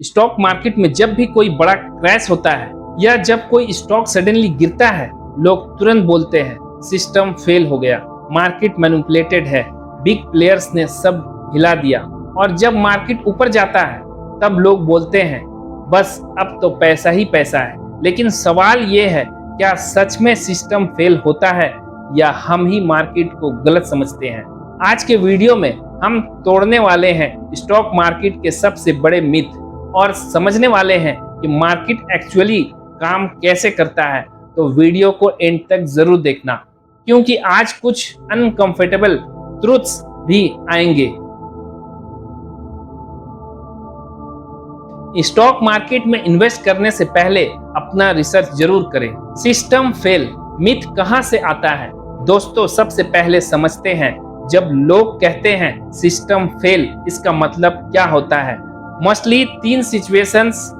Stock market में जब भी कोई बड़ा क्रैश होता है या जब कोई स्टॉक सडनली गिरता है, लोग तुरंत बोलते हैं सिस्टम फेल हो गया, मार्केट मैनिपुलेटेड है, बिग प्लेयर्स ने सब हिला दिया। और जब मार्केट ऊपर जाता है तब लोग बोलते हैं बस अब तो पैसा ही पैसा है। लेकिन सवाल ये है, क्या सच में सिस्टम फेल होता है या हम ही मार्केट को गलत समझते हैं? आज के वीडियो में हम तोड़ने वाले हैं स्टॉक मार्केट के सबसे बड़े मिथ और समझने वाले हैं कि मार्केट एक्चुअली काम कैसे करता है। तो वीडियो को एंड तक जरूर देखना, क्योंकि आज कुछ अनकंफर्टेबल ट्रुथ्स भी आएंगे। स्टॉक मार्केट में इन्वेस्ट करने से पहले अपना रिसर्च जरूर करें। सिस्टम फेल मिथ कहां से आता है? दोस्तों, सबसे पहले समझते हैं, जब लोग कहते हैं सिस्टम फेल, इसका मतलब क्या होता है। मोस्टली 3 सिचुएशंस: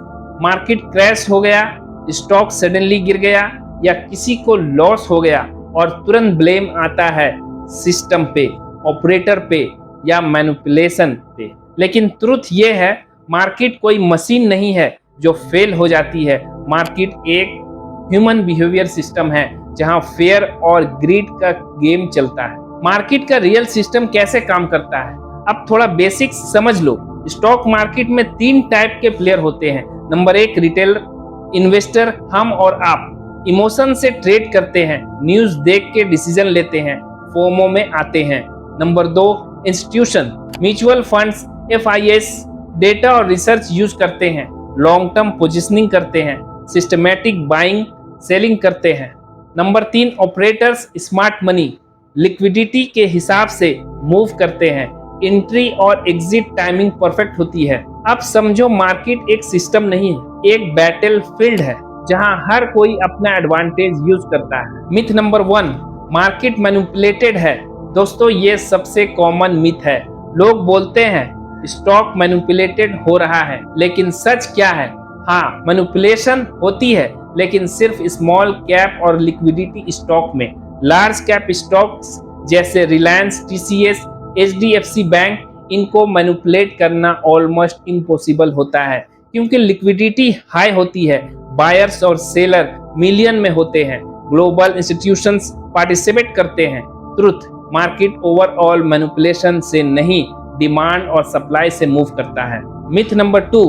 मार्केट क्रैश हो गया, स्टॉक सडनली गिर गया या किसी को लॉस हो गया और तुरंत ब्लेम आता है सिस्टम पे, ऑपरेटर पे या मैनिपुलेशन पे। लेकिन ट्रुथ ये है, मार्केट कोई मशीन नहीं है जो फेल हो जाती है। मार्केट एक ह्यूमन बिहेवियर सिस्टम है जहां फेयर और ग्रीड का गेम चलता है। मार्केट का रियल सिस्टम कैसे काम करता है, अब थोड़ा बेसिक्स समझ लो। स्टॉक मार्केट में 3 टाइप के प्लेयर होते हैं। नंबर 1 रिटेलर इन्वेस्टर, हम और आप इमोशन से ट्रेड करते हैं, न्यूज देख के डिसीजन लेते हैं, फोमो में आते हैं। Number 2 institution, mutual funds, FIS data और रिसर्च यूज करते हैं, लॉन्ग टर्म पोजिशनिंग करते हैं, सिस्टमैटिक बाइंग सेलिंग करते हैं। Number 3 operators, smart money, liquidity के हिसाब से मूव करते हैं, एंट्री और एग्जिट टाइमिंग परफेक्ट होती है। अब समझो, मार्केट एक सिस्टम नहीं है, एक बैटल फील्ड है जहां हर कोई अपना एडवांटेज यूज करता है। मिथ नंबर 1, मार्केट मैनिपुलेटेड है। दोस्तों, ये सबसे कॉमन मिथ है। लोग बोलते हैं स्टॉक मैनिपुलेटेड हो रहा है, लेकिन सच क्या है? हाँ, मैनिपुलेशन होती है, लेकिन सिर्फ स्मॉल कैप और लिक्विडिटी स्टॉक में। लार्ज कैप स्टॉक्स जैसे रिलायंस, TCS, HDFC बैंक, इनको मैनिपुलेट करना ऑलमोस्ट इम्पॉसिबल होता है, क्योंकि लिक्विडिटी हाई होती है, बायर्स और सेलर मिलियन में होते हैं, ग्लोबल इंस्टीट्यूशंस पार्टिसिपेट करते हैं। ट्रुथ, मार्केट ओवरऑल मैनिपुलेशन से नहीं, डिमांड और सप्लाई से मूव करता है। Myth number 2,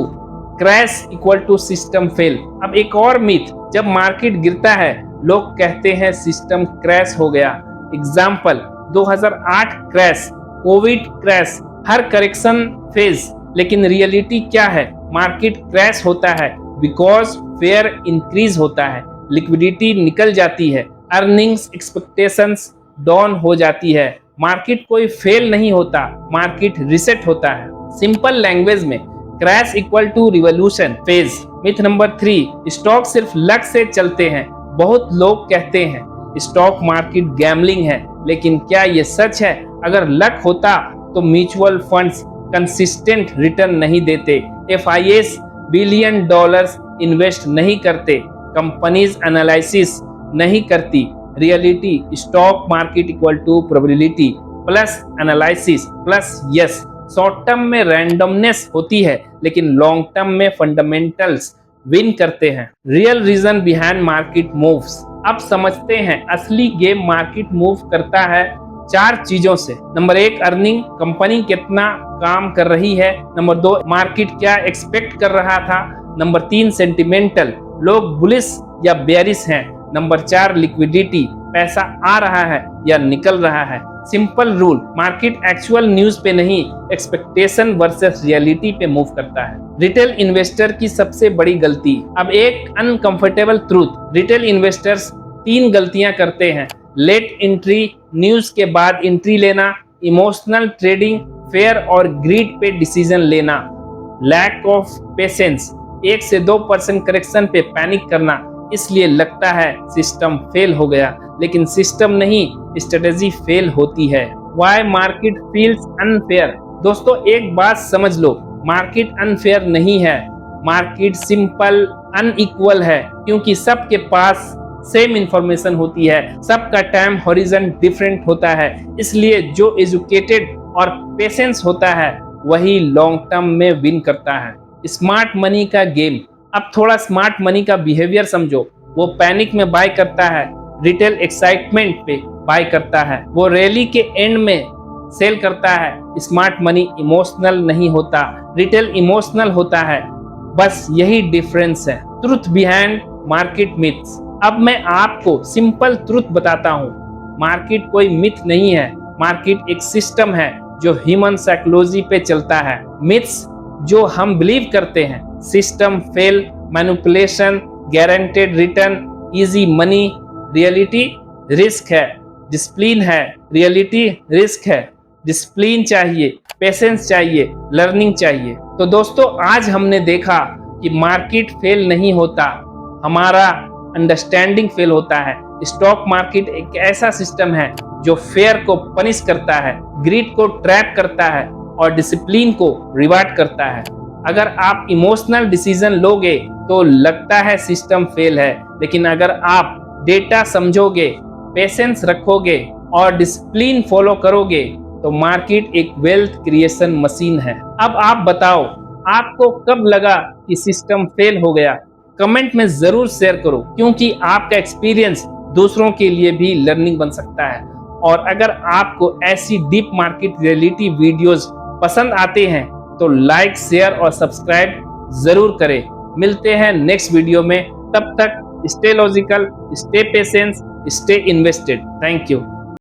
crash equal to system fail. अब एक और मिथ, जब मार्केट गिरता है लोग कहते हैं सिस्टम क्रैश हो गया। एग्जाम्पल 2008 क्रैश, कोविड क्रैश, हर करेक्शन फेज। लेकिन रियलिटी क्या है? मार्केट क्रैश होता है बिकॉज फेयर इंक्रीज होता है, लिक्विडिटी निकल जाती है, अर्निंग्स एक्सपेक्टेशंस डाउन हो जाती है। मार्केट कोई फेल नहीं होता, मार्केट रिसेट होता है। सिंपल लैंग्वेज में crash equal to revolution phase. Myth number 3, stock सिर्फ लक से चलते हैं। बहुत लोग कहते हैं स्टॉक मार्केट गैम्बलिंग है, लेकिन क्या ये सच है? अगर लक होता तो म्यूचुअल फंड्स कंसिस्टेंट रिटर्न नहीं देते, FIS बिलियन डॉलर्स इन्वेस्ट नहीं करते, कंपनीज एनालिसिस नहीं करती। Reality, stock market equal to probability plus analysis plus yes. Short term में रैंडमनेस होती है, लेकिन लॉन्ग टर्म में फंडामेंटल्स विन करते हैं। Real reason behind market moves. अब समझते हैं असली गेम मार्केट मूव करता है 4 चीजों से। नंबर 1 अर्निंग, कंपनी कितना काम कर रही है। नंबर 2 मार्केट क्या एक्सपेक्ट कर रहा था। नंबर 3 सेंटिमेंटल, लोग बुलिश या बेयरिश हैं। नंबर 4 लिक्विडिटी, पैसा आ रहा है या निकल रहा है। Simple rule, market actual news पे नहीं, एक्सपेक्टेशन वर्सेस रियलिटी पे मूव करता है। रिटेल इन्वेस्टर की सबसे बड़ी गलती। अब एक अनकंफर्टेबल ट्रूथ, रिटेल इन्वेस्टर्स 3 गलतियां करते हैं। लेट एंट्री, न्यूज के बाद एंट्री लेना, इमोशनल ट्रेडिंग, फेयर और ग्रीड पे डिसीजन लेना, लैक ऑफ पेशेंस, 1 से 2% करेक्शन पे पैनिक करना। इसलिए लगता है सिस्टम फेल हो गया, लेकिन सिस्टम नहीं, स्ट्रेटेजी फेल होती है। Why market feels unfair. दोस्तों, एक बात समझ लो, मार्केट अनफेयर नहीं है, मार्केट सिंपल अनइक्वल है, क्योंकि सबके पास सेम इंफॉर्मेशन होती है, सबका टाइम हॉरिजन डिफरेंट होता है। इसलिए जो एजुकेटेड और पेशेंस होता है वही लॉन्ग टर्म में विन करता है। स्मार्ट मनी का गेम। अब थोड़ा स्मार्ट मनी का बिहेवियर समझो। वो पैनिक में बाय करता है, रिटेल एक्साइटमेंट पे बाय करता है, वो रैली के एंड में सेल करता है। स्मार्ट मनी इमोशनल नहीं होता, रिटेल इमोशनल होता है। बस यही डिफरेंस है। Truth behind market myths. अब मैं आपको सिंपल ट्रुथ बताता हूँ। मार्केट कोई मिथ नहीं है, मार्केट एक सिस्टम है जो ह्यूमन साइकोलॉजी पे चलता है। मिथ्स जो हम बिलीव करते हैं, system fail, manipulation, guaranteed return, easy money. Reality risk है, डिसिप्लिन है। रियलिटी रिस्क है, डिसिप्लिन चाहिए, पेशेंस चाहिए, लर्निंग चाहिए। तो दोस्तों, आज हमने देखा कि मार्केट फेल नहीं होता, हमारा अंडरस्टैंडिंग फेल होता है। स्टॉक मार्केट एक ऐसा सिस्टम है जो फेयर को पनिश करता है, ग्रीड को ट्रैप करता है और डिसिप्लिन को रिवार्ड करता है। अगर आप इमोशनल डिसीजन लोगे तो लगता है सिस्टम फेल है, लेकिन अगर आप डेटा समझोगे, पेशेंस रखोगे और डिसिप्लिन फॉलो करोगे तो मार्केट एक वेल्थ क्रिएशन मशीन है। अब आप बताओ, आपको कब लगा कि सिस्टम फेल हो गया? कमेंट में जरूर शेयर करो, क्योंकि आपका एक्सपीरियंस दूसरों के लिए भी लर्निंग बन सकता है। और अगर आपको ऐसी डीप मार्केट रियलिटी वीडियोस पसंद आते हैं तो लाइक, शेयर और सब्सक्राइब जरूर करें। मिलते हैं नेक्स्ट वीडियो में। तब तक stay logical, stay patience, stay invested. Thank you.